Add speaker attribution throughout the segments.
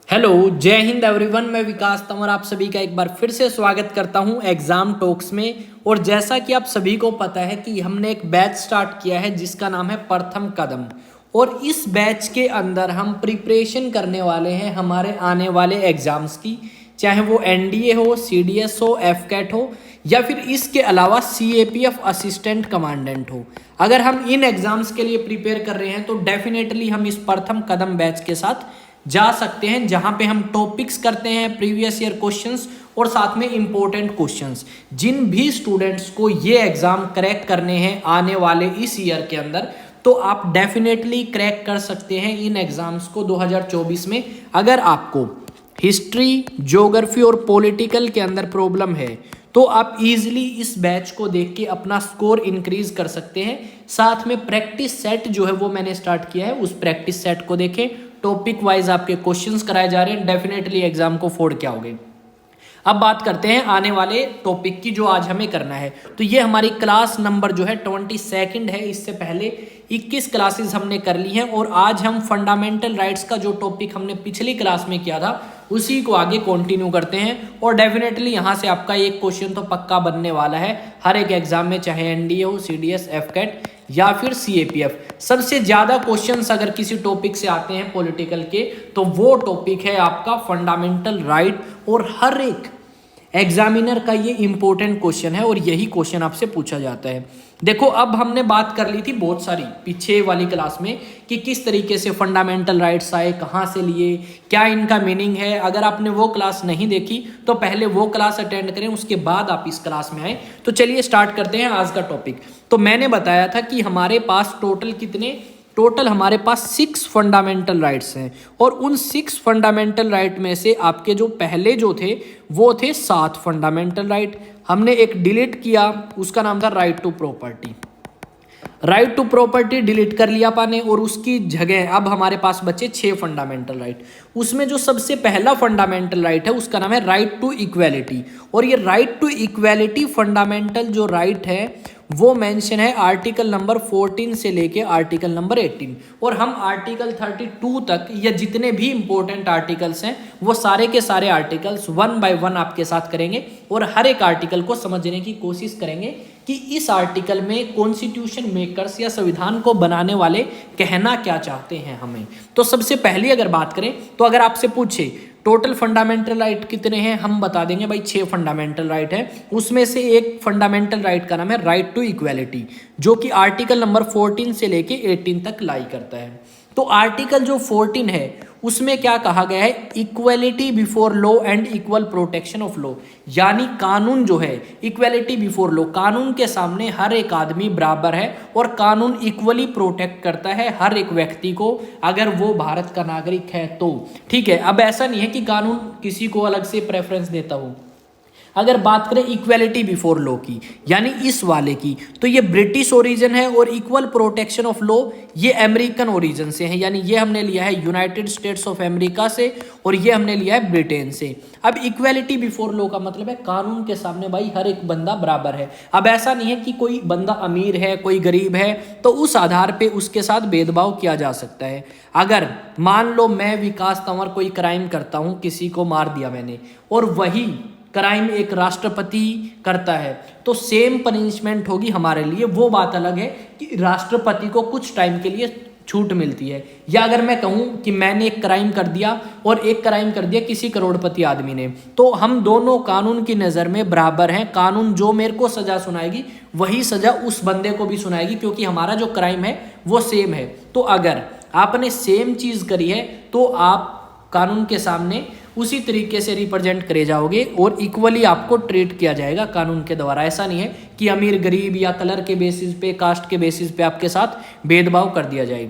Speaker 1: Hello, जय Hind everyone. मैं विकास तंवर आप सभी का एक बार फिर से स्वागत करता हूं एग्जाम टॉक्स में। और जैसा कि आप सभी को पता है कि हमने एक बैच स्टार्ट किया है जिसका नाम है प्रथम कदम। और इस बैच के अंदर हम प्रिपरेशन करने वाले हैं हमारे आने वाले एग्जाम्स की, चाहे वो एनडीए हो, सीडीएस हो, एफकैट हो या फिर इसके अलावा सीएपीएफ असिस्टेंट कमांडेंट हो। अगर हम इन एग्जाम्स के लिए प्रिपेयर कर रहे हैं तो डेफिनेटली हम इस प्रथम कदम बैच के साथ जा सकते हैं, जहां पे हम टॉपिक्स करते हैं प्रीवियस ईयर क्वेश्चंस और साथ में इंपॉर्टेंट क्वेश्चंस। जिन भी स्टूडेंट्स को ये एग्जाम क्रैक करने हैं आने वाले इस ईयर के अंदर, तो आप डेफिनेटली क्रैक कर सकते हैं इन एग्जाम्स को 2024 में। अगर आपको हिस्ट्री, ज्योग्राफी और पॉलिटिकल के अंदर प्रॉब्लम है तो आप इजीली इस बैच को देख के अपना स्कोर इंक्रीज कर सकते हैं। साथ में प्रैक्टिस सेट जो है वो मैंने स्टार्ट किया है, उस प्रैक्टिस सेट को देखें। टॉपिक वाइज आपके क्वेश्चंस कराए जा रहे हैं, डेफिनेटली एग्जाम को फोड़ के आओगे। अब बात करते हैं आने वाले टॉपिक की जो आज हमें करना है। तो ये हमारी क्लास नंबर जो है 22 है। इससे पहले 21 क्लासेस हमने कर ली हैं और आज हम फंडामेंटल राइट्स का जो टॉपिक हमने पिछली क्लास में किया था उसी को आगे कंटिन्यू करते हैं। और डेफिनेटली यहाँ से आपका एक क्वेश्चन तो पक्का बनने वाला है हर एक एग्जाम में, चाहे एनडीए हो, सीडीएस, एफकैट या फिर सीएपीएफ। सबसे ज्यादा क्वेश्चंस अगर किसी टॉपिक से आते हैं पॉलिटिकल के, तो वो टॉपिक है आपका फंडामेंटल राइट। और हर एक एग्जामिनर का ये इंपॉर्टेंट क्वेश्चन है और यही क्वेश्चन आपसे पूछा जाता है। देखो, अब हमने बात कर ली थी बहुत सारी पीछे वाली क्लास में कि किस तरीके से फंडामेंटल राइट्स आए, कहाँ से लिए, क्या इनका मीनिंग है। अगर आपने वो क्लास नहीं देखी तो पहले वो क्लास अटेंड करें, उसके बाद आप इस क्लास में आए। तो चलिए स्टार्ट करते हैं आज का टॉपिक। तो मैंने बताया था कि हमारे पास टोटल हमारे पास 6 फंडामेंटल राइट्स हैं और उन 6 फंडामेंटल राइट में से आपके जो पहले जो थे वो थे 7 फंडामेंटल राइट। हमने एक डिलीट किया, उसका नाम था right to property. Right to property delete कर लिया पाने और उसकी जगह अब हमारे पास बचे 6 फंडामेंटल राइट। उसमें जो सबसे पहला फंडामेंटल राइट है उसका नाम है राइट टू इक्वेलिटी। और ये राइट टू इक्वेलिटी फंडामेंटल जो राइट है वो मेंशन है आर्टिकल नंबर 14 से लेके आर्टिकल नंबर 18। और हम आर्टिकल 32 तक या जितने भी इंपॉर्टेंट आर्टिकल्स हैं वो सारे के सारे आर्टिकल्स 1 बाय 1 आपके साथ करेंगे और हर एक आर्टिकल को समझने की कोशिश करेंगे कि इस आर्टिकल में कॉन्स्टिट्यूशन मेकर्स या संविधान को बनाने वाले कहना क्या चाहते हैं हमें। तो सबसे पहली अगर बात करें तो अगर आपसे पूछे टोटल फंडामेंटल राइट कितने हैं, हम बता देंगे भाई 6 फंडामेंटल राइट है। उसमें से एक फंडामेंटल राइट का नाम है राइट टू इक्वेलिटी, जो कि आर्टिकल नंबर 14 से लेके 18 तक लाई करता है। तो आर्टिकल जो 14 है उसमें क्या कहा गया है, equality before law and equal protection of law. यानी कानून जो है, इक्वेलिटी बिफोर लॉ, कानून के सामने हर एक आदमी बराबर है और कानून इक्वली प्रोटेक्ट करता है हर एक व्यक्ति को, अगर वो भारत का नागरिक है तो। ठीक है, अब ऐसा नहीं है कि कानून किसी को अलग से प्रेफरेंस देता हो। अगर बात करें इक्वेलिटी बिफोर लॉ की, यानी इस वाले की, तो ये ब्रिटिश ओरिजिन है और इक्वल प्रोटेक्शन ऑफ लॉ ये अमेरिकन ओरिजिन से है। यानी ये हमने लिया है यूनाइटेड स्टेट्स ऑफ अमेरिका से और ये हमने लिया है ब्रिटेन से। अब इक्वेलिटी बिफोर लॉ का मतलब है कानून के सामने भाई हर एक बंदा बराबर है। अब ऐसा नहीं है कि कोई बंदा अमीर है, कोई गरीब है, तो उस आधार पे उसके साथ भेदभाव किया जा सकता है। अगर मान लो मैं विकास तंवर कोई क्राइम करता हूँ, किसी को मार दिया मैंने, और वही क्राइम एक राष्ट्रपति करता है, तो सेम पनिशमेंट होगी हमारे लिए। वो बात अलग है कि राष्ट्रपति को कुछ टाइम के लिए छूट मिलती है। या अगर मैं कहूं कि मैंने एक क्राइम कर दिया और एक क्राइम कर दिया किसी करोड़पति आदमी ने, तो हम दोनों कानून की नज़र में बराबर हैं। कानून जो मेरे को सजा सुनाएगी वही सजा उस बंदे को भी सुनाएगी, क्योंकि हमारा जो क्राइम है वो सेम है। तो अगर आपने सेम चीज़ करी है तो आप कानून के सामने उसी तरीके से रिप्रेजेंट करे जाओगे और इक्वली आपको ट्रीट किया जाएगा कानून के द्वारा। ऐसा नहीं है कि अमीर गरीब या कलर के बेसिस पे, कास्ट के बेसिस पे आपके साथ भेदभाव कर दिया जाए।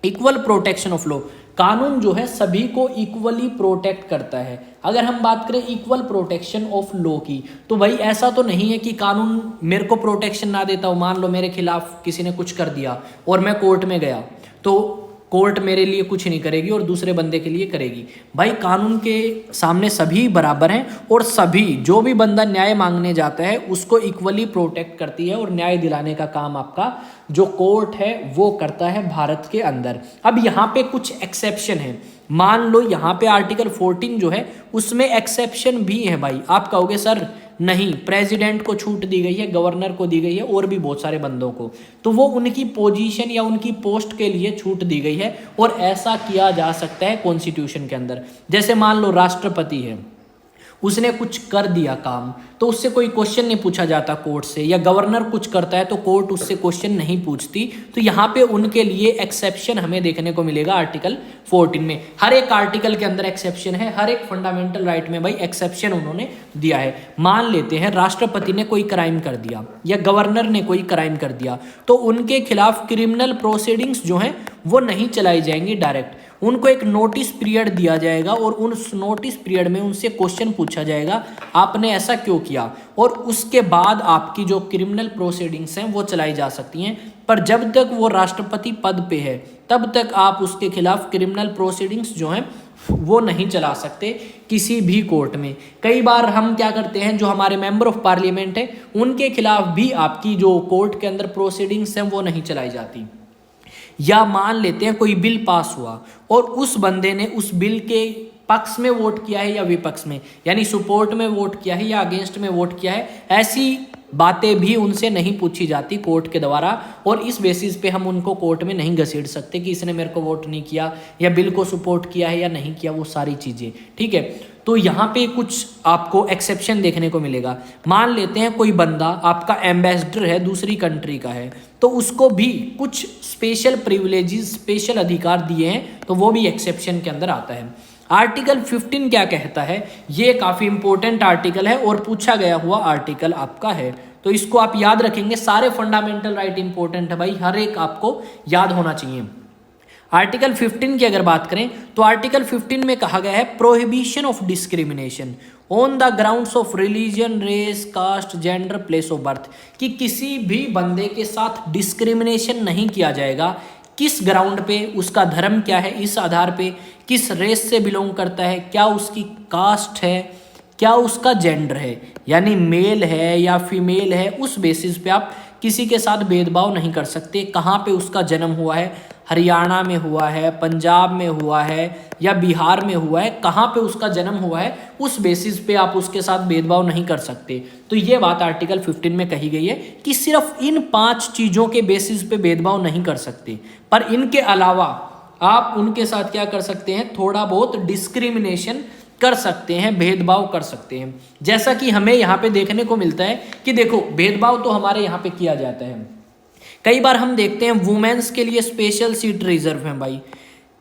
Speaker 1: इक्वल प्रोटेक्शन ऑफ लॉ, कानून जो है सभी को इक्वली प्रोटेक्ट करता है। अगर हम बात करें इक्वल प्रोटेक्शन ऑफ लॉ की, तो भाई ऐसा तो नहीं है कि कानून मेरे को प्रोटेक्शन ना देता हो। मान लो मेरे खिलाफ किसी ने कुछ कर दिया और मैं कोर्ट में गया, तो कोर्ट मेरे लिए कुछ नहीं करेगी और दूसरे बंदे के लिए करेगी। भाई कानून के सामने सभी बराबर हैं और सभी जो भी बंदा न्याय मांगने जाता है उसको इक्वली प्रोटेक्ट करती है और न्याय दिलाने का काम आपका जो कोर्ट है वो करता है भारत के अंदर। अब यहाँ पे कुछ एक्सेप्शन है, मान लो यहाँ पे आर्टिकल 14 जो है उसमें एक्सेप्शन भी है। भाई आप कहोगे सर नहीं, प्रेसिडेंट को छूट दी गई है, गवर्नर को दी गई है और भी बहुत सारे बंदों को, तो वो उनकी पोजीशन या उनकी पोस्ट के लिए छूट दी गई है और ऐसा किया जा सकता है कॉन्स्टिट्यूशन के अंदर। जैसे मान लो राष्ट्रपति है, उसने कुछ कर दिया काम तो उससे कोई क्वेश्चन नहीं पूछा जाता कोर्ट से, या गवर्नर कुछ करता है तो कोर्ट उससे क्वेश्चन नहीं पूछती। तो यहाँ पे उनके लिए एक्सेप्शन हमें देखने को मिलेगा आर्टिकल 14 में। हर एक आर्टिकल के अंदर एक्सेप्शन है, हर एक फंडामेंटल राइट में भाई एक्सेप्शन उन्होंने दिया है। मान लेते हैं राष्ट्रपति ने कोई क्राइम कर दिया या गवर्नर ने कोई क्राइम कर दिया, तो उनके खिलाफ क्रिमिनल प्रोसीडिंग्स जो हैं वो नहीं चलाई जाएंगी डायरेक्ट, उनको एक नोटिस पीरियड दिया जाएगा और उस नोटिस पीरियड में उनसे क्वेश्चन पूछा जाएगा आपने ऐसा क्यों किया, और उसके बाद आपकी जो क्रिमिनल प्रोसीडिंग्स हैं वो चलाई जा सकती हैं। पर जब तक वो राष्ट्रपति पद पे है तब तक आप उसके खिलाफ क्रिमिनल प्रोसीडिंग्स जो हैं वो नहीं चला सकते किसी भी कोर्ट में। कई बार हम क्या करते हैं, जो हमारे मेंबर ऑफ पार्लियामेंट है उनके खिलाफ भी आपकी जो कोर्ट के अंदर प्रोसीडिंग्स हैं वो नहीं चलाई जाती। या मान लेते हैं कोई बिल पास हुआ और उस बंदे ने उस बिल के पक्ष में वोट किया है या विपक्ष में, यानी सपोर्ट में वोट किया है या अगेंस्ट में वोट किया है, ऐसी बातें भी उनसे नहीं पूछी जाती कोर्ट के द्वारा, और इस बेसिस पे हम उनको कोर्ट में नहीं घसीट सकते कि इसने मेरे को वोट नहीं किया या बिल को सपोर्ट किया है या नहीं किया, वो सारी चीज़ें। ठीक है, तो यहाँ पे कुछ आपको एक्सेप्शन देखने को मिलेगा। मान लेते हैं कोई बंदा आपका एम्बेसडर है, दूसरी कंट्री का है, तो उसको भी कुछ स्पेशल प्रिविलेजेस, स्पेशल अधिकार दिए हैं, तो वो भी एक्सेप्शन के अंदर आता है। आर्टिकल 15 क्या कहता है, ये काफ़ी इंपॉर्टेंट आर्टिकल है और पूछा गया हुआ आर्टिकल आपका है, तो इसको आप याद रखेंगे। सारे फंडामेंटल राइट इंपॉर्टेंट है भाई, हर एक आपको याद होना चाहिए। आर्टिकल 15 की अगर बात करें तो आर्टिकल 15 में कहा गया है prohibition of discrimination on the grounds of religion, race, caste, gender, place of birth, कि किसी भी बंदे के साथ डिस्क्रिमिनेशन नहीं किया जाएगा। किस ग्राउंड पे, उसका धर्म क्या है, इस आधार पे किस रेस से बिलोंग करता है, क्या उसकी कास्ट है, क्या उसका जेंडर है, यानी मेल है या फीमेल है, उस बेसिस पे आप किसी के साथ भेदभाव नहीं कर सकते। कहाँ पे उसका जन्म हुआ है, हरियाणा में हुआ है, पंजाब में हुआ है या बिहार में हुआ है, कहाँ पे उसका जन्म हुआ है, उस बेसिस पे आप उसके साथ भेदभाव नहीं कर सकते। तो ये बात आर्टिकल 15 में कही गई है कि सिर्फ इन 5 चीज़ों के बेसिस पे भेदभाव नहीं कर सकते, पर इनके अलावा आप उनके साथ क्या कर सकते हैं, थोड़ा बहुत डिस्क्रिमिनेशन कर सकते हैं, भेदभाव कर सकते हैं। जैसा कि हमें यहाँ पे देखने को मिलता है कि देखो भेदभाव तो हमारे यहाँ पे किया जाता है। कई बार हम देखते हैं वुमेन्स के लिए स्पेशल सीट रिजर्व है भाई,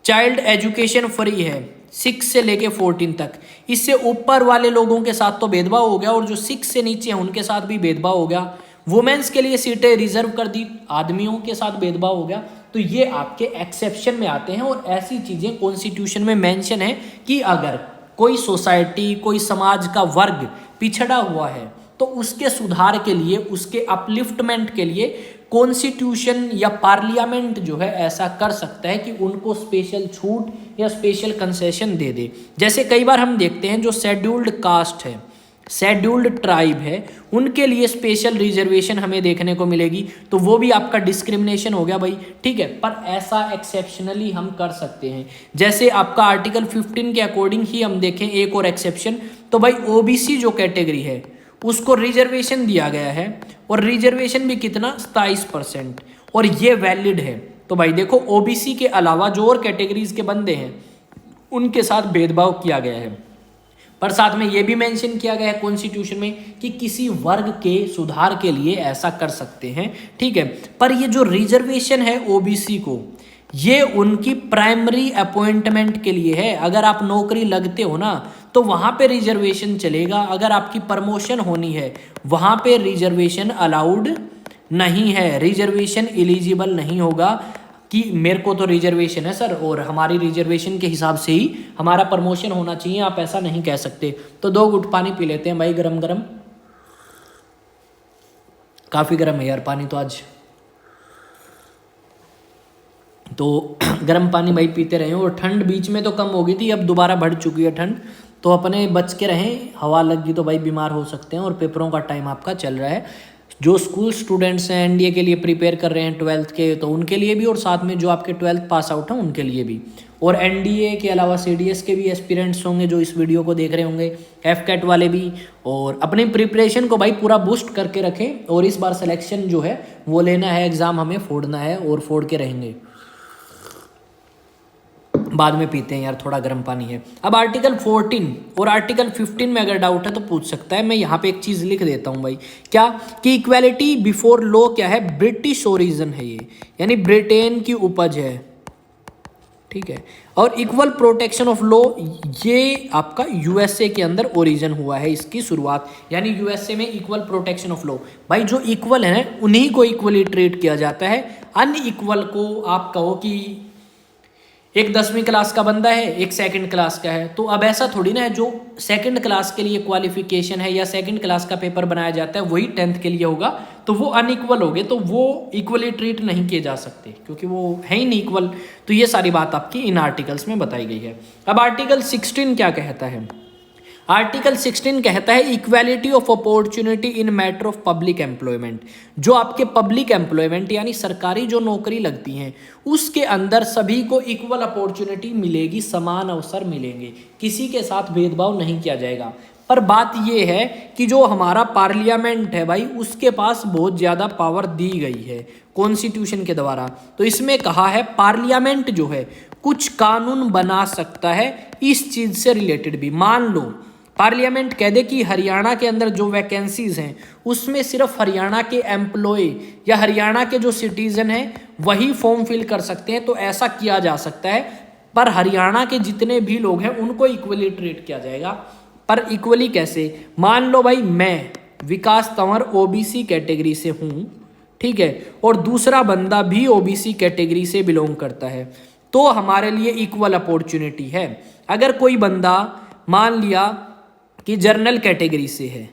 Speaker 1: चाइल्ड एजुकेशन फ्री है 6 से लेके 14 तक, इससे ऊपर वाले लोगों के साथ तो भेदभाव हो गया और जो 6 से नीचे हैं उनके साथ भी भेदभाव हो गया। वुमेन्स के लिए सीटें रिजर्व कर दी, आदमियों के साथ भेदभाव हो गया। तो ये आपके एक्सेप्शन में आते हैं और ऐसी चीज़ें कॉन्स्टिट्यूशन में मेंशन है कि अगर कोई सोसाइटी, कोई समाज का वर्ग पिछड़ा हुआ है तो उसके सुधार के लिए, उसके अपलिफ्टमेंट के लिए कॉन्स्टिट्यूशन या पार्लियामेंट जो है ऐसा कर सकता है कि उनको स्पेशल छूट या स्पेशल कंसेशन दे दे। जैसे कई बार हम देखते हैं जो शेड्यूल्ड कास्ट है, शेड्यूल्ड ट्राइब है, उनके लिए स्पेशल रिजर्वेशन हमें देखने को मिलेगी, तो वो भी आपका डिस्क्रिमिनेशन हो गया भाई। ठीक है, पर ऐसा एक्सेप्शनली हम कर सकते हैं। जैसे आपका आर्टिकल 15 के अकॉर्डिंग ही हम देखें एक और एक्सेप्शन, तो भाई ओबीसी जो कैटेगरी है उसको रिजर्वेशन दिया गया है, और रिजर्वेशन भी कितना, 27%, और ये वैलिड है। तो भाई देखो ओबीसी के अलावा जो और कैटेगरीज के बंदे हैं उनके साथ भेदभाव किया गया है, पर साथ में ये भी मेंशन किया गया है कॉन्स्टिट्यूशन में कि किसी वर्ग के सुधार के लिए ऐसा कर सकते हैं। ठीक है, पर ये जो रिजर्वेशन है ओबीसी को, ये उनकी प्राइमरी अपॉइंटमेंट के लिए है। अगर आप नौकरी लगते हो ना तो वहाँ पे रिजर्वेशन चलेगा, अगर आपकी प्रमोशन होनी है वहाँ पे रिजर्वेशन अलाउड नहीं है, रिजर्वेशन एलिजिबल नहीं होगा कि मेरे को तो रिजर्वेशन है सर और हमारी रिजर्वेशन के हिसाब से ही हमारा प्रमोशन होना चाहिए, आप ऐसा नहीं कह सकते। तो 2 घुट पानी पी लेते हैं भाई, गरम गरम, काफ़ी गर्म है यार पानी तो आज। तो गर्म पानी भाई पीते रहें। और ठंड बीच में तो कम हो गई थी, अब दोबारा बढ़ चुकी है ठंड, तो अपने बच के रहें, हवा लग गई तो भाई बीमार हो सकते हैं। और पेपरों का टाइम आपका चल रहा है। जो स्कूल स्टूडेंट्स हैं एनडीए के लिए प्रिपेयर कर रहे हैं 12th के, तो उनके लिए भी, और साथ में जो आपके 12th पास आउट हैं उनके लिए भी, और एनडीए के अलावा सीडीएस के भी एस्पिरेंट्स होंगे जो इस वीडियो को देख रहे होंगे, एफकैट वाले भी। और अपनी प्रिपरेशन को भाई पूरा बूस्ट करके रखें, और इस बार सिलेक्शन जो है वो लेना है, एग्ज़ाम हमें फोड़ना है और फोड़ के रहेंगे। बाद में पीते हैं यार, थोड़ा गर्म पानी है। अब आर्टिकल 14 और आर्टिकल 15 में अगर डाउट है तो पूछ सकता है। मैं यहाँ पे एक चीज़ लिख देता हूँ भाई, क्या कि इक्वालिटी बिफोर लॉ क्या है, ब्रिटिश ओरिजिन है ये, यानी ब्रिटेन की उपज है, ठीक है। और इक्वल प्रोटेक्शन ऑफ लॉ ये आपका यूएसए के अंदर ओरिजिन हुआ है, इसकी शुरुआत, यानी यूएसए में इक्वल प्रोटेक्शन ऑफ लॉ। भाई जो इक्वल है उन्हीं को इक्वली ट्रीट किया जाता है, अनइक्वल को आप कहो कि एक 10वीं क्लास का बंदा है, एक सेकंड क्लास का है, तो अब ऐसा थोड़ी ना है जो सेकंड क्लास के लिए क्वालिफिकेशन है या सेकंड क्लास का पेपर बनाया जाता है वही 10th के लिए होगा, तो वो अनइक्वल हो गए, तो वो इक्वली ट्रीट नहीं किए जा सकते क्योंकि वो है ही नहीं इक्वल। तो ये सारी बात आपकी इन आर्टिकल्स में बताई गई है। अब आर्टिकल 16 क्या कहता है? आर्टिकल 16 कहता है equality of opportunity in matter of public employment. जो आपके पब्लिक एम्प्लॉयमेंट यानी सरकारी जो नौकरी लगती हैं उसके अंदर सभी को इक्वल अपॉर्चुनिटी मिलेगी, समान अवसर मिलेंगे, किसी के साथ भेदभाव नहीं किया जाएगा। पर बात यह है कि जो हमारा पार्लियामेंट है भाई उसके पास बहुत ज़्यादा पावर दी गई है कॉन्स्टिट्यूशन के द्वारा। तो इसमें कहा है पार्लियामेंट जो है कुछ कानून बना सकता है इस चीज़ से रिलेटेड भी। मान लो पार्लियामेंट कह दे कि हरियाणा के अंदर जो वैकेंसीज हैं उसमें सिर्फ हरियाणा के एम्प्लॉय या हरियाणा के जो सिटीजन हैं वही फॉर्म फिल कर सकते हैं, तो ऐसा किया जा सकता है। पर हरियाणा के जितने भी लोग हैं उनको इक्वली ट्रीट किया जाएगा। पर इक्वली कैसे? मान लो भाई मैं विकास तंवर ओबीसी कैटेगरी से हूँ, ठीक है, और दूसरा बंदा भी ओबीसी कैटेगरी से बिलोंग करता है, तो हमारे लिए इक्वल अपॉर्चुनिटी है। अगर कोई बंदा मान लिया कि जनरल कैटेगरी से है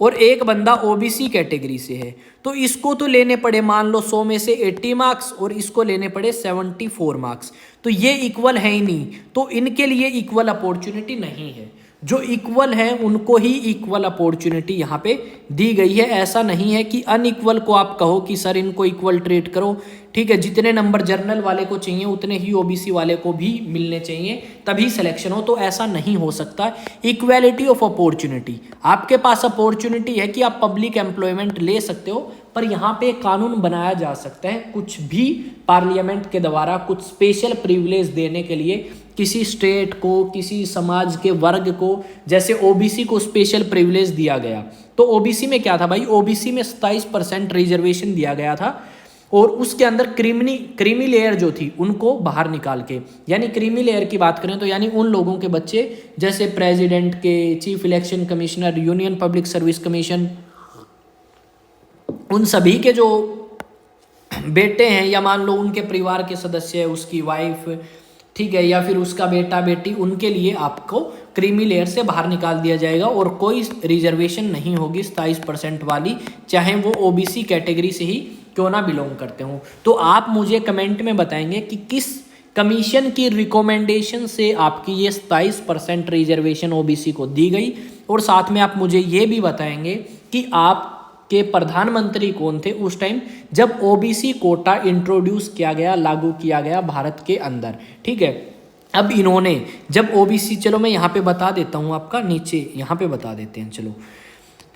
Speaker 1: और एक बंदा ओबीसी कैटेगरी से है, तो इसको तो लेने पड़े मान लो 100 में से 80 मार्क्स और इसको लेने पड़े 74 मार्क्स, तो ये इक्वल है ही नहीं, तो इनके लिए इक्वल अपॉर्चुनिटी नहीं है। जो इक्वल है उनको ही इक्वल अपॉर्चुनिटी यहाँ पे दी गई है। ऐसा नहीं है कि अनइक्वल को आप कहो कि सर इनको इक्वल ट्रीट करो, ठीक है, जितने नंबर जनरल वाले को चाहिए उतने ही ओबीसी वाले को भी मिलने चाहिए तभी सिलेक्शन हो, तो ऐसा नहीं हो सकता। इक्वालिटी ऑफ अपॉर्चुनिटी, आपके पास अपॉर्चुनिटी है कि आप पब्लिक एम्प्लॉयमेंट ले सकते हो, पर यहाँ पे कानून बनाया जा सकता है कुछ भी पार्लियामेंट के द्वारा कुछ स्पेशल प्रिविलेज देने के लिए किसी स्टेट को, किसी समाज के वर्ग को। जैसे ओबीसी को स्पेशल प्रिविलेज दिया गया, तो ओबीसी में क्या था भाई, ओबीसी में 27% रिजर्वेशन दिया गया था और उसके अंदर क्रीमी लेयर जो थी उनको बाहर निकाल के, यानी क्रीमी लेयर की बात करें तो यानी उन लोगों के बच्चे जैसे प्रेसिडेंट के, chief election commissioner, union public service commission, उन सभी के जो बेटे हैं या मान लो उनके परिवार के सदस्य है, उसकी वाइफ, ठीक है, या फिर उसका बेटा बेटी, उनके लिए आपको क्रीमी लेयर से बाहर निकाल दिया जाएगा और कोई रिजर्वेशन नहीं होगी 27% वाली, चाहे वो ओबीसी कैटेगरी से ही क्यों ना बिलोंग करते हो। तो आप मुझे कमेंट में बताएंगे कि किस कमीशन की रिकमेंडेशन से आपकी ये 27% रिजर्वेशन ओबीसी को दी गई, और साथ में आप मुझे ये भी बताएंगे कि आप के प्रधानमंत्री कौन थे उस टाइम जब ओबीसी कोटा इंट्रोड्यूस किया गया, लागू किया गया भारत के अंदर, ठीक है। अब इन्होंने जब ओबीसी, चलो मैं यहाँ पे बता देता हूँ, आपका नीचे यहाँ पे बता देते हैं। चलो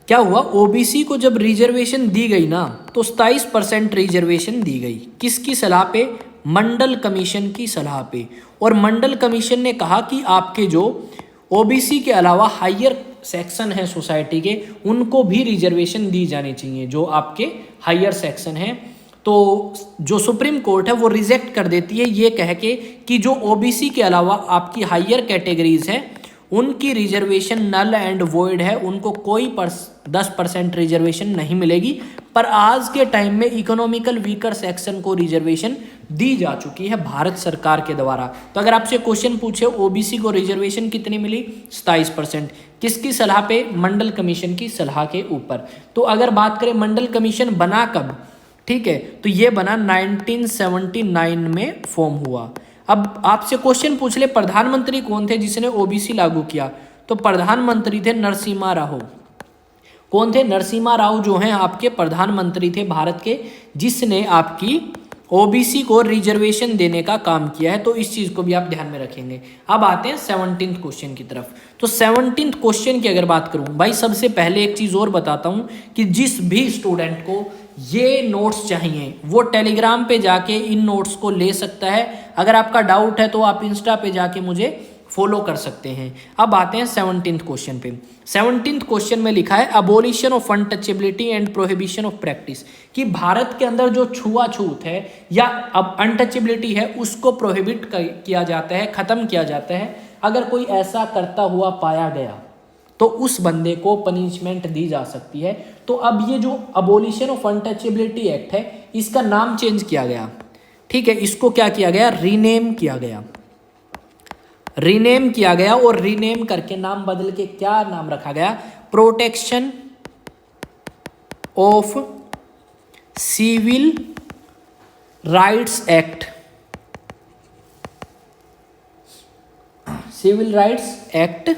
Speaker 1: क्या हुआ, ओबीसी को जब रिजर्वेशन दी गई ना तो 27% रिजर्वेशन दी गई, किसकी सलाह पे, मंडल कमीशन की सलाह पे। और मंडल कमीशन ने कहा कि आपके जो ओबीसी के अलावा हायर सेक्शन है सोसाइटी के, उनको भी रिजर्वेशन दी जानी चाहिए, जो आपके हायर सेक्शन हैं। तो जो सुप्रीम कोर्ट है वो रिजेक्ट कर देती है ये कह के कि जो ओबीसी के अलावा आपकी हायर कैटेगरीज हैं उनकी रिजर्वेशन नल एंड वॉइड है, उनको कोई 10% रिजर्वेशन नहीं मिलेगी। पर आज के टाइम में इकोनॉमिकल वीकर सेक्शन को रिजर्वेशन दी जा चुकी है भारत सरकार के द्वारा। तो अगर आपसे क्वेश्चन पूछे ओबीसी को रिजर्वेशन कितनी मिली, 27%, किसकी सलाह पे, मंडल कमीशन की सलाह के ऊपर। तो अगर बात करें मंडल कमीशन बना कब, ठीक है, तो ये बना 1979 में फॉर्म हुआ। अब आपसे क्वेश्चन पूछ ले प्रधानमंत्री कौन थे जिसने ओबीसी लागू किया, तो प्रधानमंत्री थे नरसिम्हा राव। कौन थे? नरसिम्हा राव जो हैं आपके प्रधानमंत्री थे भारत के, जिसने आपकी ओबीसी को रिजर्वेशन देने का काम किया है। तो इस चीज को भी आप ध्यान में रखेंगे। अब आते हैं 17th क्वेश्चन की तरफ। तो 17th क्वेश्चन की अगर बात करूं भाई, सबसे पहले एक चीज और बताता हूं कि जिस भी स्टूडेंट को ये नोट्स चाहिए वो टेलीग्राम पे जाके इन नोट्स को ले सकता है। अगर आपका डाउट है तो आप इंस्टा पे जाके मुझे फॉलो कर सकते हैं। अब आते हैं 17th क्वेश्चन पे। 17th क्वेश्चन में लिखा है abolition of untouchability and prohibition of practice, कि भारत के अंदर जो छुआछूत है या अब अनटचेबिलिटी है उसको प्रोहिबिट किया जाता है, खत्म किया जाता है। अगर कोई ऐसा करता हुआ पाया गया तो उस बंदे को पनिशमेंट दी जा सकती है। तो अब ये जो अबोलिशन ऑफ अनटचेबिलिटी एक्ट है इसका नाम चेंज किया गया। ठीक है, इसको क्या किया गया? रीनेम किया गया। रीनेम किया गया और रीनेम करके नाम बदल के क्या नाम रखा गया? Protection of civil rights act. Civil rights act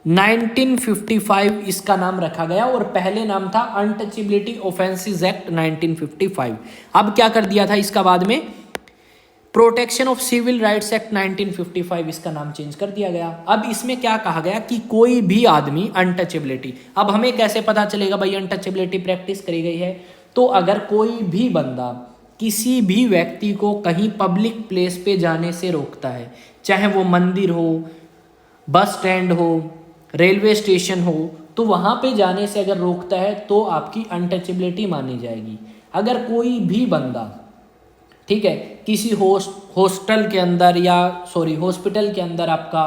Speaker 1: 1955 इसका नाम रखा गया और पहले नाम था अनटचेबिलिटी ऑफेंसेस एक्ट 1955। अब क्या कर दिया था इसका बाद में? Protection of civil rights act 1955 इसका नाम चेंज कर दिया गया। अब इसमें क्या कहा गया कि कोई भी आदमी अनटचेबिलिटी, अब हमें कैसे पता चलेगा भाई अनटचेबिलिटी प्रैक्टिस करी गई है? तो अगर कोई भी बंदा किसी भी व्यक्ति को कहीं पब्लिक प्लेस पे जाने से रोकता है, चाहे वो मंदिर हो, बस स्टैंड हो, रेलवे स्टेशन हो, तो वहाँ पे जाने से अगर रोकता है तो आपकी अनटचेबिलिटी मानी जाएगी। अगर कोई भी बंदा, ठीक है, किसी हॉस्टल के अंदर या हॉस्पिटल के अंदर आपका,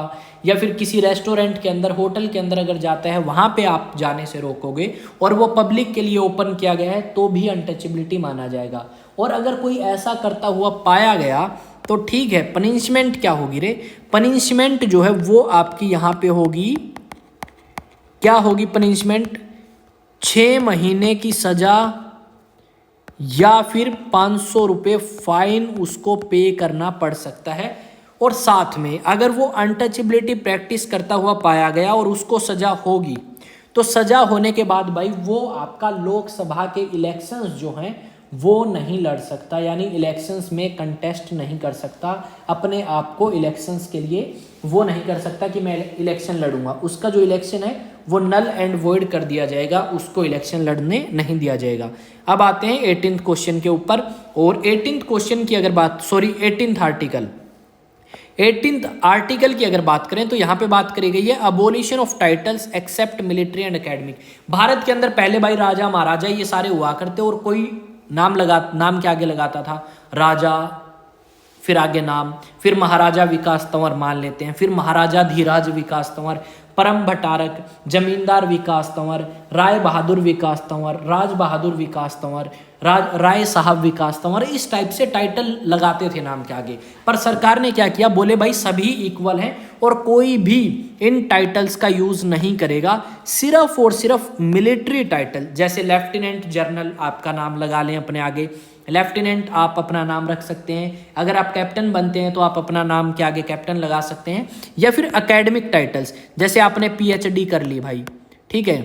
Speaker 1: या फिर किसी रेस्टोरेंट के अंदर, होटल के अंदर अगर जाता है, वहाँ पे आप जाने से रोकोगे और वो पब्लिक के लिए ओपन किया गया है तो भी अनटचेबिलिटी माना जाएगा। और अगर कोई ऐसा करता हुआ पाया गया तो ठीक है, पनिशमेंट क्या होगी रे? पनिशमेंट जो है वो आपकी यहाँ पे होगी, क्या होगी पनिशमेंट? 6 महीने की सजा या फिर 500 रुपये फाइन उसको पे करना पड़ सकता है। और साथ में अगर वो अनटचेबिलिटी प्रैक्टिस करता हुआ पाया गया और उसको सजा होगी, तो सजा होने के बाद भाई वो आपका लोकसभा के इलेक्शंस जो हैं वो नहीं लड़ सकता, यानी इलेक्शंस में कंटेस्ट नहीं कर सकता। अपने आप को इलेक्शंस के लिए वो नहीं कर सकता कि मैं इलेक्शन लड़ूंगा। उसका जो इलेक्शन है वो नल एंड वॉइड कर दिया जाएगा, उसको इलेक्शन लड़ने नहीं दिया जाएगा। अब आते हैं 18th क्वेश्चन के ऊपर। और 18th क्वेश्चन की अगर बात 18th आर्टिकल 18th आर्टिकल की अगर बात करें तो यहाँ पे बात करी गई है abolition of titles except military and academic. Bharat के अंदर पहले भाई राजा महाराजा ये सारे हुआ करते और कोई नाम के आगे लगाता था राजा, फिर आगे नाम, फिर महाराजा विकास तंवर मान लेते हैं, फिर महाराजा धीराज विकास तंवर, परम भट्टारक, जमींदार विकास तंवर, राय बहादुर विकास तंवर, राज बहादुर विकास तंवर, राय साहब विकास तंवर, इस टाइप से टाइटल लगाते थे नाम के आगे। पर सरकार ने क्या किया? बोले भाई सभी इक्वल हैं और कोई भी इन टाइटल्स का यूज नहीं करेगा। सिर्फ और सिर्फ मिलिट्री टाइटल, जैसे लेफ्टिनेंट जनरल आपका नाम लगा लें अपने आगे, लेफ्टिनेंट आप अपना नाम रख सकते हैं। अगर आप कैप्टन बनते हैं तो आप अपना नाम के आगे कैप्टन लगा सकते हैं। या फिर एकेडमिक टाइटल्स, जैसे आपने पीएचडी कर ली भाई, ठीक है,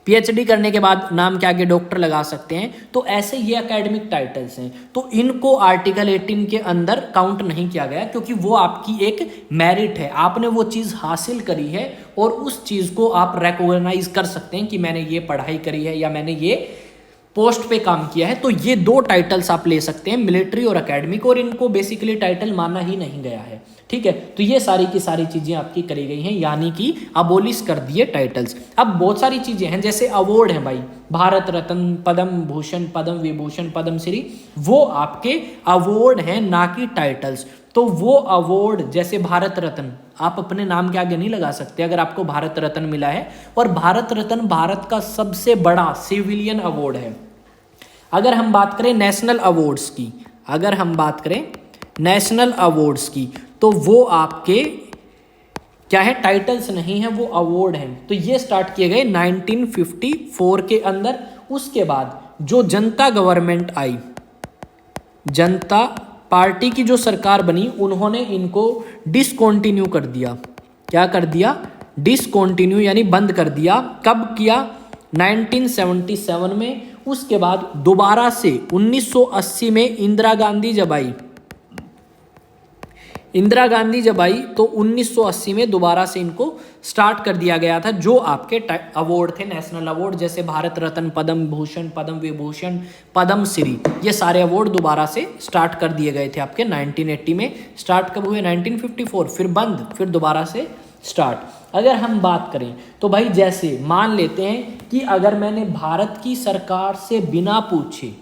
Speaker 1: पीएचडी करने के बाद नाम के आगे डॉक्टर लगा सकते हैं। तो ऐसे ये एकेडमिक टाइटल्स हैं, तो इनको आर्टिकल 18 के अंदर काउंट नहीं किया गया, क्योंकि वो आपकी एक मेरिट है, आपने वो चीज़ हासिल करी है और उस चीज़ को आप रिकॉग्नाइज कर सकते हैं कि मैंने ये पढ़ाई करी है या मैंने ये पोस्ट पे काम किया है। तो ये 2 टाइटल्स आप ले सकते हैं, मिलिट्री और एकेडमिक, और इनको बेसिकली टाइटल माना ही नहीं गया है। ठीक है, तो ये सारी की सारी चीजें आपकी करी गई हैं, यानी कि अबोलिश कर दिए टाइटल्स। अब बहुत सारी चीजें हैं, जैसे अवार्ड हैं भाई, भारत रत्न, पद्म भूषण, पद्म विभूषण, पद्म श्री, वो आपके अवार्ड हैं ना कि टाइटल्स। तो वो अवार्ड, जैसे भारत रत्न, आप अपने नाम के आगे नहीं लगा सकते अगर आपको भारत रत्न मिला है। और भारत रत्न भारत का सबसे बड़ा सिविलियन अवार्ड है। अगर हम बात करें नेशनल अवार्ड्स की, अगर हम बात करें नेशनल अवार्ड्स की, तो वो आपके क्या है? टाइटल्स नहीं है, वो अवार्ड हैं। तो ये स्टार्ट किए गए 1954 के अंदर। उसके बाद जो जनता गवर्नमेंट आई, जनता पार्टी की जो सरकार बनी, उन्होंने इनको डिसकंटिन्यू कर दिया। क्या कर दिया? डिसकंटिन्यू यानी बंद कर दिया। कब किया? 1977 में। उसके बाद दोबारा से 1980 में इंदिरा गांधी जब आई, तो 1980 में दोबारा से इनको स्टार्ट कर दिया गया था। जो आपके अवार्ड थे, नेशनल अवार्ड, जैसे भारत रत्न, पद्म भूषण, पद्म विभूषण, पद्म श्री, ये सारे अवार्ड दोबारा से स्टार्ट कर दिए गए थे आपके 1980 में। स्टार्ट कब हुए? 1954, फिर बंद, फिर दोबारा से स्टार्ट। अगर हम बात करें तो भाई जैसे मान लेते हैं कि अगर मैंने भारत की सरकार से बिना पूछे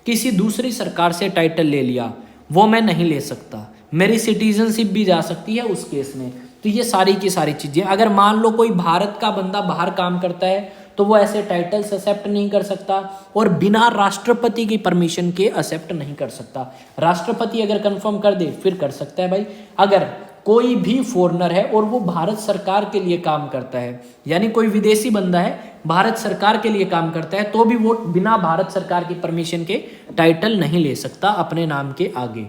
Speaker 1: किसी दूसरी सरकार से टाइटल ले लिया, वो मैं नहीं ले सकता। मेरी सिटीजनशिप भी जा सकती है उस केस में। तो ये सारी की सारी चीज़ें, अगर मान लो कोई भारत का बंदा बाहर काम करता है तो वो ऐसे टाइटल्स एक्सेप्ट नहीं कर सकता, और बिना राष्ट्रपति की परमिशन के एक्सेप्ट नहीं कर सकता। राष्ट्रपति अगर कंफर्म कर दे फिर कर सकता है भाई। अगर कोई भी फॉरेनर है और वो भारत सरकार के लिए काम करता है, यानी कोई विदेशी बंदा है भारत सरकार के लिए काम करता है, तो भी वो बिना भारत सरकार की परमिशन के टाइटल नहीं ले सकता अपने नाम के आगे।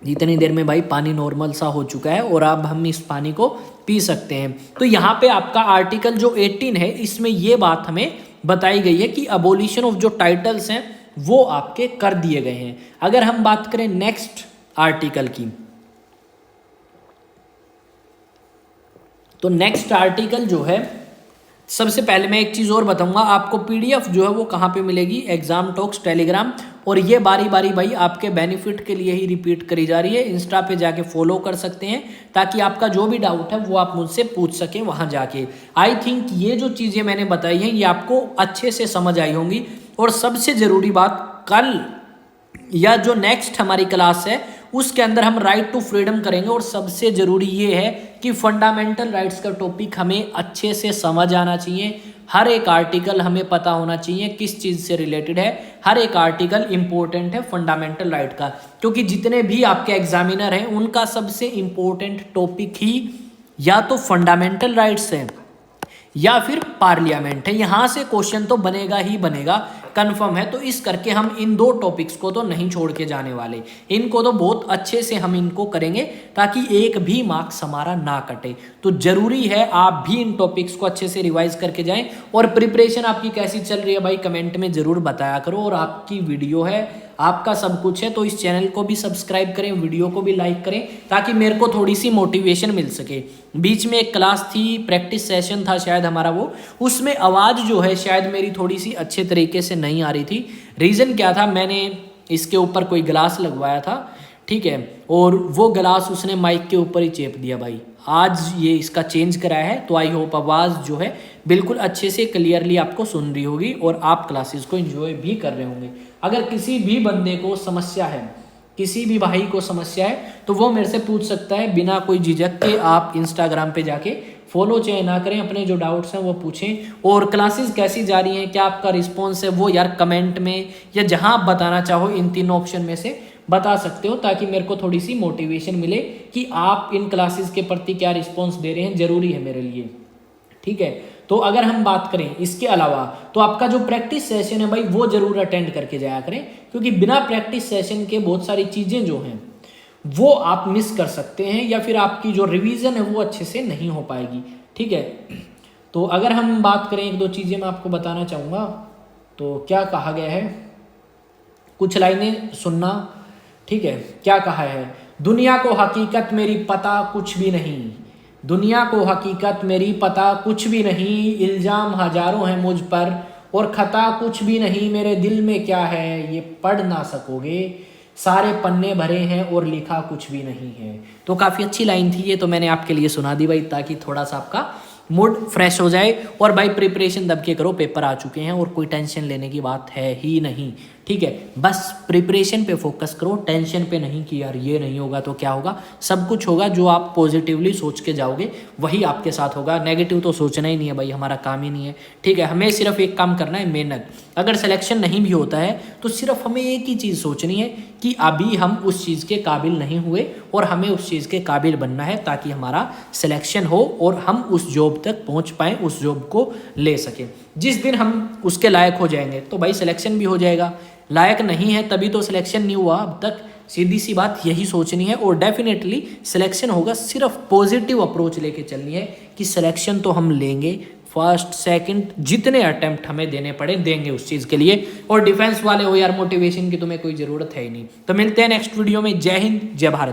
Speaker 1: जितनी देर में भाई पानी नॉर्मल सा हो चुका है और अब हम इस पानी को पी सकते हैं। तो यहाँ पे आपका आर्टिकल जो 18 है, इसमें ये बात हमें बताई गई है कि अबोलिशन ऑफ जो टाइटल्स हैं वो आपके कर दिए गए हैं। अगर हम बात करें नेक्स्ट आर्टिकल की, तो नेक्स्ट आर्टिकल जो है, सबसे पहले मैं एक चीज़ और बताऊंगा आपको, पीडीएफ जो है वो कहाँ पे मिलेगी? Exam talks Telegram. और ये बारी बारी भाई आपके बेनिफिट के लिए ही रिपीट करी जा रही है। इंस्टा पे जाके फॉलो कर सकते हैं ताकि आपका जो भी डाउट है वो आप मुझसे पूछ सकें वहाँ जाके। आई थिंक ये जो चीज़ें मैंने बताई हैं ये आपको अच्छे से समझ आई होंगी। और सबसे ज़रूरी बात, कल या जो नेक्स्ट हमारी क्लास है उसके अंदर हम राइट टू फ्रीडम करेंगे। और सबसे ज़रूरी ये है कि फंडामेंटल राइट्स का टॉपिक हमें अच्छे से समझ आना चाहिए। हर एक आर्टिकल हमें पता होना चाहिए किस चीज़ से रिलेटेड है। हर एक आर्टिकल इंपॉर्टेंट है फंडामेंटल राइट का, क्योंकि जितने भी आपके एग्जामिनर हैं उनका सबसे इंपॉर्टेंट टॉपिक ही या तो फंडामेंटल राइट्स है या फिर पार्लियामेंट है। यहाँ से क्वेश्चन तो बनेगा ही बनेगा, कंफर्म है। तो इस करके हम इन दो टॉपिक्स को तो नहीं छोड़ के जाने वाले, इनको तो बहुत अच्छे से हम इनको करेंगे ताकि एक भी मार्क्स हमारा ना कटे। तो जरूरी है आप भी इन टॉपिक्स को अच्छे से रिवाइज करके जाएं। और प्रिपरेशन आपकी कैसी चल रही है भाई कमेंट में ज़रूर बताया करो। और आपकी वीडियो है, आपका सब कुछ है, तो इस चैनल को भी सब्सक्राइब करें, वीडियो को भी लाइक करें ताकि मेरे को थोड़ी सी मोटिवेशन मिल सके। बीच में एक क्लास थी, प्रैक्टिस सेशन था शायद हमारा वो, उसमें आवाज़ जो है शायद मेरी थोड़ी सी अच्छे तरीके से नहीं आ रही थी। रीज़न क्या था, मैंने इसके ऊपर कोई ग्लास लगवाया था, ठीक है, और वो ग्लास उसने माइक के ऊपर ही चेप दिया भाई। आज ये इसका चेंज कराया है, तो आई होप आवाज़ जो है बिल्कुल अच्छे से क्लियरली आपको सुन रही होगी और आप क्लासेस को एंजॉय भी कर रहे होंगे। अगर किसी भी बंदे को समस्या है, किसी भी भाई को समस्या है, तो वो मेरे से पूछ सकता है बिना कोई झिझक के। आप इंस्टाग्राम पे जाके फॉलो चाहे ना करें, अपने जो डाउट्स हैं वो पूछें। और क्लासेस कैसी जा रही हैं, क्या आपका रिस्पॉन्स है, वो यार कमेंट में या जहां आप बताना चाहो इन तीनों ऑप्शन में से बता सकते हो, ताकि मेरे को थोड़ी सी मोटिवेशन मिले कि आप इन क्लासेस के प्रति क्या रिस्पॉन्स दे रहे हैं, ज़रूरी है मेरे लिए, ठीक है। तो अगर हम बात करें इसके अलावा, तो आपका जो प्रैक्टिस सेशन है भाई वो ज़रूर अटेंड करके जाया करें, क्योंकि बिना प्रैक्टिस सेशन के बहुत सारी चीज़ें जो हैं वो आप मिस कर सकते हैं, या फिर आपकी जो रिवीजन है वो अच्छे से नहीं हो पाएगी, ठीक है। तो अगर हम बात करें, एक दो चीज़ें मैं आपको बताना चाहूँगा। तो क्या कहा गया है, कुछ लाइनें सुनना, ठीक है। क्या कहा है, दुनिया को हकीकत मेरी पता कुछ भी नहीं, दुनिया को हकीकत मेरी पता कुछ भी नहीं, इल्ज़ाम हजारों हैं मुझ पर और खता कुछ भी नहीं, मेरे दिल में क्या है ये पढ़ ना सकोगे, सारे पन्ने भरे हैं और लिखा कुछ भी नहीं है। तो काफ़ी अच्छी लाइन थी ये, तो मैंने आपके लिए सुना दी भाई, ताकि थोड़ा सा आपका मूड फ्रेश हो जाए। और भाई प्रिपरेशन दब के करो, पेपर आ चुके हैं और कोई टेंशन लेने की बात है ही नहीं, ठीक है। बस प्रिपरेशन पे फोकस करो, टेंशन पे नहीं कि यार ये नहीं होगा तो क्या होगा। सब कुछ होगा, जो आप पॉजिटिवली सोच के जाओगे वही आपके साथ होगा। नेगेटिव तो सोचना ही नहीं है भाई, हमारा काम ही नहीं है, ठीक है। हमें सिर्फ एक काम करना है, मेहनत। अगर सिलेक्शन नहीं भी होता है तो सिर्फ हमें एक ही चीज़ सोचनी है कि अभी हम उस चीज़ के काबिल नहीं हुए और हमें उस चीज़ के काबिल बनना है, ताकि हमारा सिलेक्शन हो और हम उस जॉब तक पहुँच पाएँ, उस जॉब को ले सकें। जिस दिन हम उसके लायक हो जाएंगे तो भाई सिलेक्शन भी हो जाएगा। लायक नहीं है तभी तो सिलेक्शन नहीं हुआ अब तक, सीधी सी बात यही सोचनी है। और डेफिनेटली सिलेक्शन होगा, सिर्फ पॉजिटिव अप्रोच लेके चलनी है कि सिलेक्शन तो हम लेंगे, फर्स्ट सेकंड जितने अटेम्प्ट हमें देने पड़े देंगे उस चीज़ के लिए। और डिफेंस वाले हो यार, मोटिवेशन की तुम्हें कोई ज़रूरत है ही नहीं। तो मिलते हैं नेक्स्ट वीडियो में। जय हिंद, जय भारत।